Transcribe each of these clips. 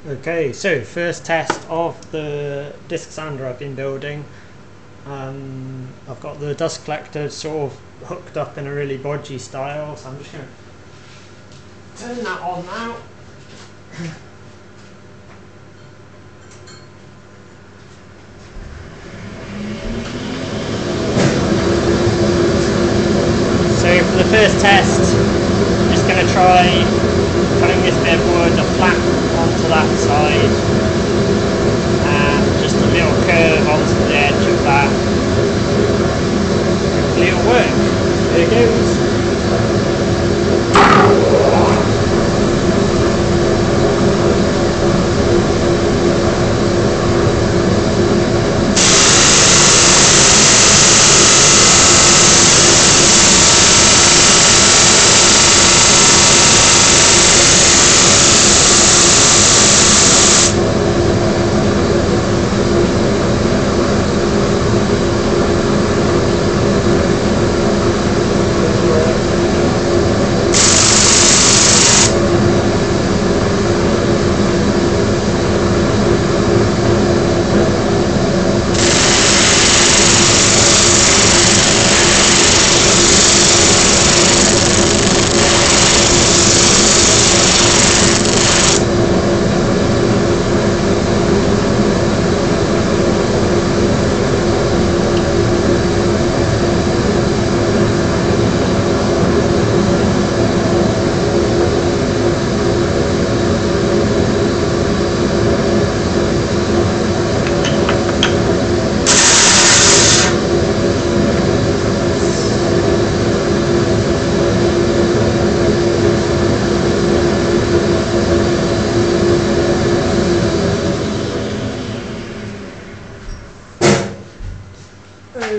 Okay, so first test of the disc sander I've been building. I've got the dust collector sort of hooked up in a really bodgy style, so I'm just going to turn that on now. So for the first test, I'm just going to try putting this bit of wood, a flat onto that side, and just a little curve onto the edge of that. Hopefully it'll work. There it goes.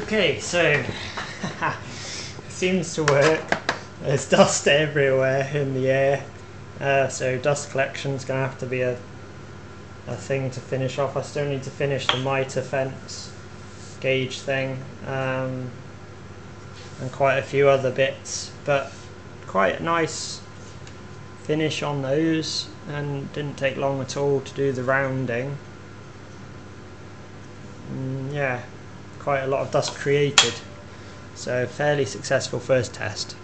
Okay, so it seems to work. There's dust everywhere in the air, so dust collection is going to have to be a thing to finish off. I still need to finish the mitre fence gauge thing, and quite a few other bits, but quite a nice finish on those, and didn't take long at all to do the rounding. Yeah, quite a lot of dust created, so fairly successful first test.